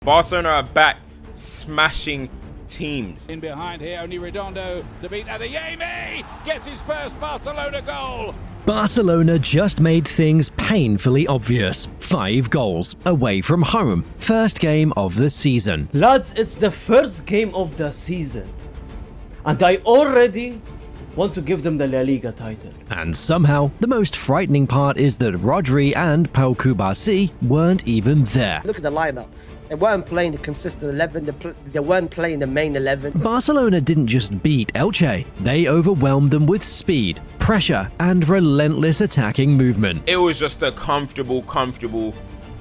Barcelona are back, smashing teams. In behind here, only Redondo to beat Adeyemi. Gets his first Barcelona goal. Barcelona just made things painfully obvious. 5 goals, away from home. First game of the season. Lads, it's the first game of the season. And I already want to give them the LaLiga title. And somehow, the most frightening part is that Rodri and Pau Kubasi weren't even there. Look at the lineup. They weren't playing the consistent 11, they weren't playing the main 11. Barcelona didn't just beat Elche, they overwhelmed them with speed, pressure, and relentless attacking movement. It was just a comfortable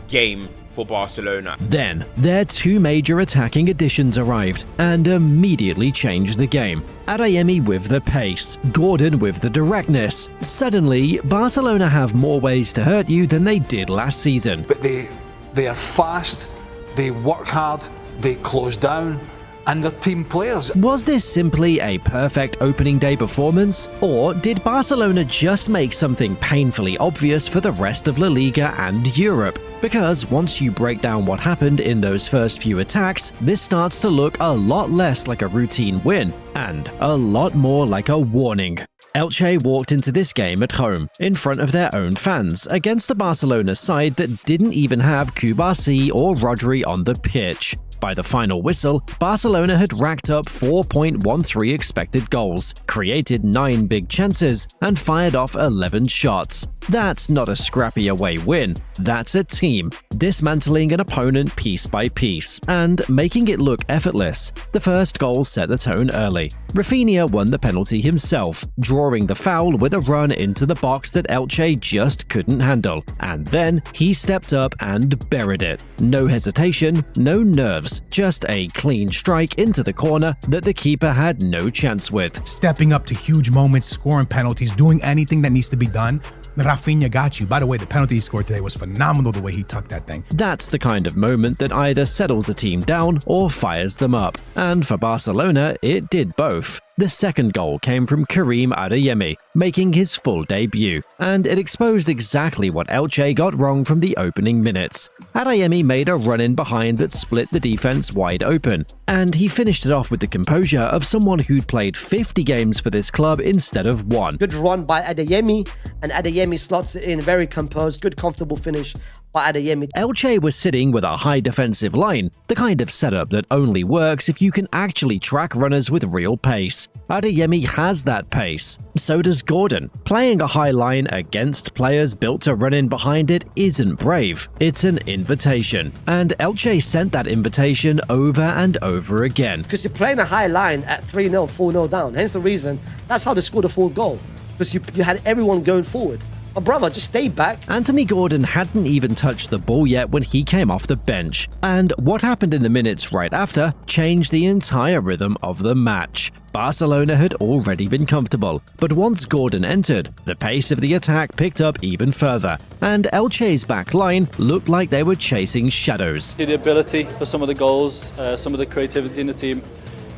game for Barcelona. Then, their 2 major attacking additions arrived and immediately changed the game. Adeyemi with the pace, Gordon with the directness. Suddenly, Barcelona have more ways to hurt you than they did last season. But they are fast, they work hard, they close down, and they're team players. Was this simply a perfect opening day performance? Or did Barcelona just make something painfully obvious for the rest of La Liga and Europe? Because once you break down what happened in those first few attacks, this starts to look a lot less like a routine win, and a lot more like a warning. Elche walked into this game at home, in front of their own fans, against a Barcelona side that didn't even have Kubasi or Rodri on the pitch. By the final whistle, Barcelona had racked up 4.13 expected goals, created 9 big chances, and fired off 11 shots. That's not a scrappy away win, that's a team, dismantling an opponent piece by piece, and making it look effortless. The first goal set the tone early. Raphinha won the penalty himself, drawing the foul with a run into the box that Elche just couldn't handle, and then he stepped up and buried it. No hesitation, no nerves, just a clean strike into the corner that the keeper had no chance with. Stepping up to huge moments, scoring penalties, doing anything that needs to be done. Raphinha got you. By the way, the penalty he scored today was phenomenal, the way he tucked that thing. That's the kind of moment that either settles a team down or fires them up. And for Barcelona, it did both. The second goal came from Karim Adeyemi, making his full debut, and it exposed exactly what Elche got wrong from the opening minutes. Adeyemi made a run-in behind that split the defense wide open, and he finished it off with the composure of someone who'd played 50 games for this club instead of 1. Good run by Adeyemi, and Adeyemi slots it in, very composed, good comfortable finish by Adeyemi. Elche was sitting with a high defensive line, the kind of setup that only works if you can actually track runners with real pace. Adeyemi has that pace. So does Gordon. Playing a high line against players built to run in behind it isn't brave, it's an invitation. And Elche sent that invitation over and over again. Because you're playing a high line at 3-0, 4-0 down. Hence the reason, that's how they scored the 4th goal. Because you had everyone going forward. But brother, just stay back. Anthony Gordon hadn't even touched the ball yet when he came off the bench, and what happened in the minutes right after changed the entire rhythm of the match. Barcelona had already been comfortable, but once Gordon entered, the pace of the attack picked up even further, and Elche's back line looked like they were chasing shadows. The ability for some of the goals, some of the creativity in the team,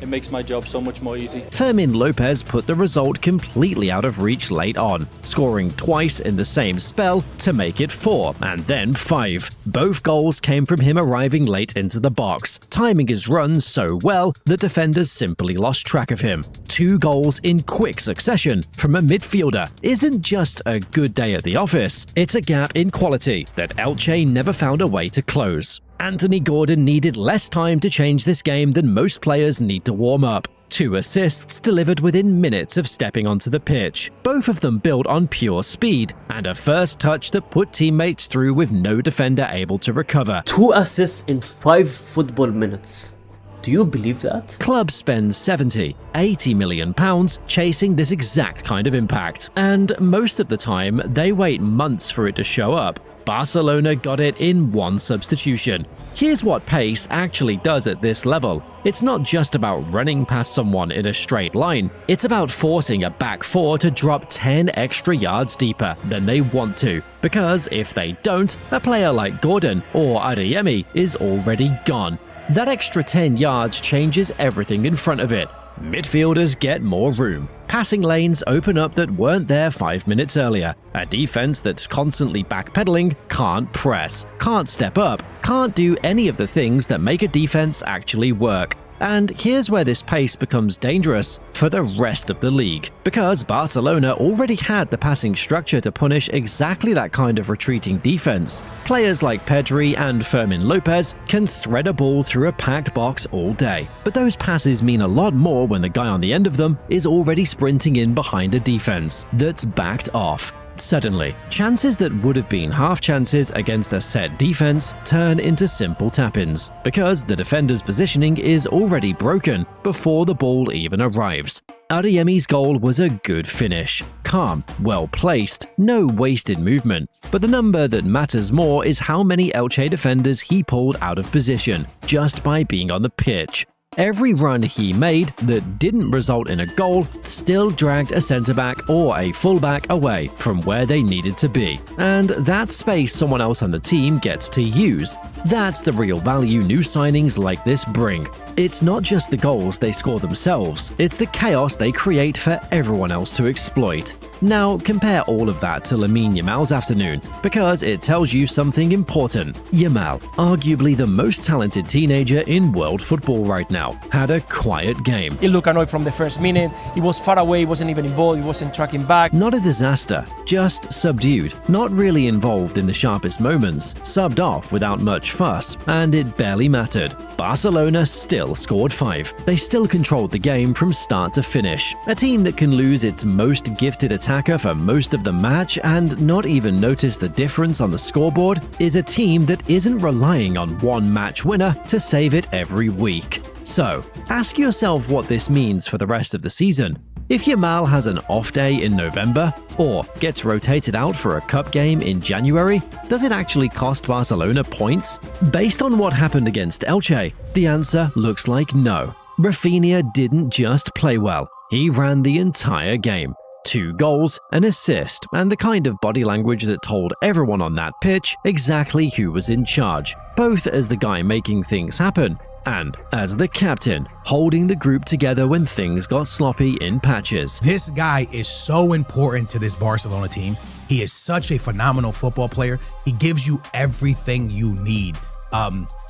it makes my job so much more easy. Fermin López put the result completely out of reach late on, scoring twice in the same spell to make it 4, and then 5. Both goals came from him arriving late into the box, timing his runs so well that defenders simply lost track of him. 2 goals in quick succession from a midfielder isn't just a good day at the office, it's a gap in quality that Elche never found a way to close. Anthony Gordon needed less time to change this game than most players need to warm up. 2 assists delivered within minutes of stepping onto the pitch, both of them built on pure speed, and a first touch that put teammates through with no defender able to recover. 2 assists in 5 football minutes. Do you believe that? Clubs spend 70, 80 million pounds chasing this exact kind of impact, and most of the time they wait months for it to show up. Barcelona got it in 1 substitution. Here's what pace actually does at this level. It's not just about running past someone in a straight line, it's about forcing a back 4 to drop 10 extra yards deeper than they want to, because if they don't, a player like Gordon or Adeyemi is already gone. That extra 10 yards changes everything in front of it. Midfielders get more room. Passing lanes open up that weren't there 5 minutes earlier. A defense that's constantly backpedaling can't press, can't step up, can't do any of the things that make a defense actually work. And here's where this pace becomes dangerous for the rest of the league, because Barcelona already had the passing structure to punish exactly that kind of retreating defense. Players like Pedri and Fermin López can thread a ball through a packed box all day, but those passes mean a lot more when the guy on the end of them is already sprinting in behind a defense that's backed off. Suddenly, chances that would have been half chances against a set defense turn into simple tap-ins, because the defender's positioning is already broken before the ball even arrives. Adeyemi's goal was a good finish. Calm, well placed, no wasted movement. But the number that matters more is how many Elche defenders he pulled out of position, just by being on the pitch. Every run he made that didn't result in a goal still dragged a centre-back or a full-back away from where they needed to be. And that space someone else on the team gets to use. That's the real value new signings like this bring. It's not just the goals they score themselves, it's the chaos they create for everyone else to exploit. Now compare all of that to Lamine Yamal's afternoon, because it tells you something important. Yamal, arguably the most talented teenager in world football right now, had a quiet game. He looked annoyed from the first minute. He was far away, he wasn't even involved, he wasn't tracking back. Not a disaster, just subdued, not really involved in the sharpest moments, subbed off without much fuss, and it barely mattered. Barcelona still scored 5. They still controlled the game from start to finish. A team that can lose its most gifted attacker for most of the match and not even notice the difference on the scoreboard is a team that isn't relying on one match winner to save it every week. So, ask yourself what this means for the rest of the season. If Yamal has an off day in November, or gets rotated out for a cup game in January, does it actually cost Barcelona points? Based on what happened against Elche, the answer looks like no. Raphinha didn't just play well, he ran the entire game. 2 goals, an assist, and the kind of body language that told everyone on that pitch exactly who was in charge, both as the guy making things happen and as the captain, holding the group together when things got sloppy in patches. This guy is so important to this Barcelona team. He is such a phenomenal football player. He gives you everything you need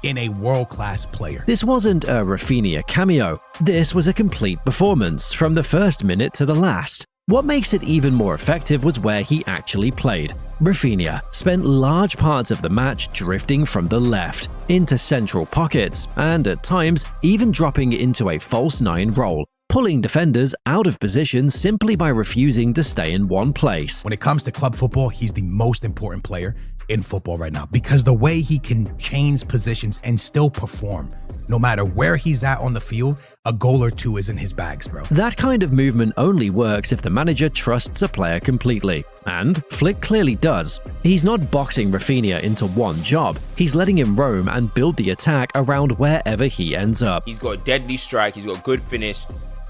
in a world-class player. This wasn't a Raphinha cameo. This was a complete performance from the first minute to the last. What makes it even more effective was where he actually played. Raphinha spent large parts of the match drifting from the left into central pockets and at times even dropping into a false 9 role, pulling defenders out of position simply by refusing to stay in one place. When it comes to club football, he's the most important player in football right now because the way he can change positions and still perform. No matter where he's at on the field, a goal or 2 is in his bags, bro. That kind of movement only works if the manager trusts a player completely. And Flick clearly does. He's not boxing Raphinha into one job. He's letting him roam and build the attack around wherever he ends up. He's got a deadly strike, he's got a good finish.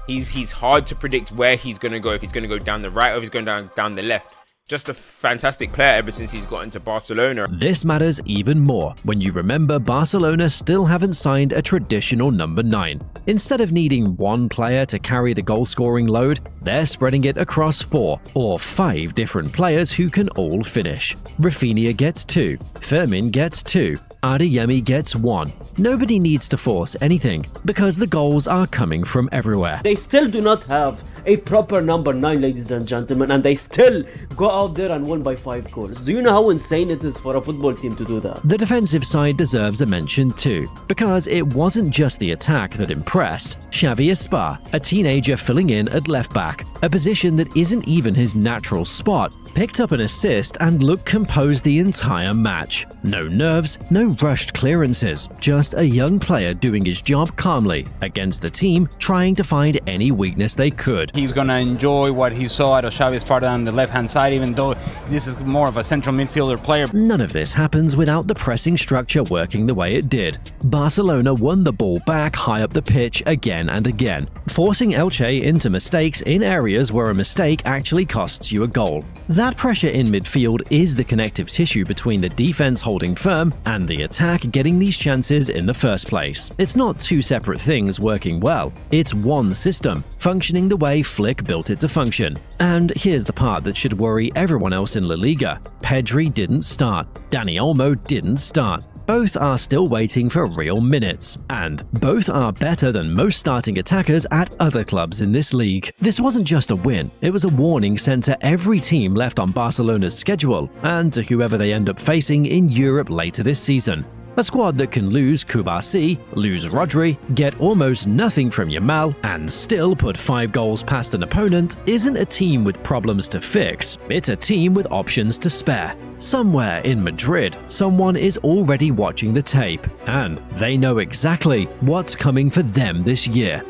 He's hard to predict where he's going to go, if he's going to go down the right or if he's going down the left. Just a fantastic player ever since he's got into Barcelona. This matters even more when you remember Barcelona still haven't signed a traditional number 9. Instead of needing one player to carry the goal-scoring load, they're spreading it across 4 or 5 different players who can all finish. Raphinha gets 2, Fermin gets 2, Adeyemi gets 1. Nobody needs to force anything because the goals are coming from everywhere. They still do not have a proper number 9, ladies and gentlemen, and they still go out there and win by 5 goals. Do you know how insane it is for a football team to do that? The defensive side deserves a mention too, because it wasn't just the attack that impressed. Xavi Espa, a teenager filling in at left back, a position that isn't even his natural spot, picked up an assist and looked composed the entire match. No nerves, no rushed clearances, just a young player doing his job calmly against a team trying to find any weakness they could. He's going to enjoy what he saw out of Xavi Esparta on the left-hand side, even though this is more of a central midfielder player. None of this happens without the pressing structure working the way it did. Barcelona won the ball back high up the pitch again and again, forcing Elche into mistakes in areas where a mistake actually costs you a goal. That pressure in midfield is the connective tissue between the defense holding firm and the attack getting these chances in the first place. It's not two separate things working well, it's one system, functioning the way Flick built it to function. And here's the part that should worry everyone else in La Liga. Pedri didn't start. Dani Olmo didn't start. Both are still waiting for real minutes, and both are better than most starting attackers at other clubs in this league. This wasn't just a win, it was a warning sent to every team left on Barcelona's schedule, and to whoever they end up facing in Europe later this season. A squad that can lose Kubasi, lose Rodri, get almost nothing from Yamal, and still put 5 goals past an opponent isn't a team with problems to fix, it's a team with options to spare. Somewhere in Madrid, someone is already watching the tape, and they know exactly what's coming for them this year.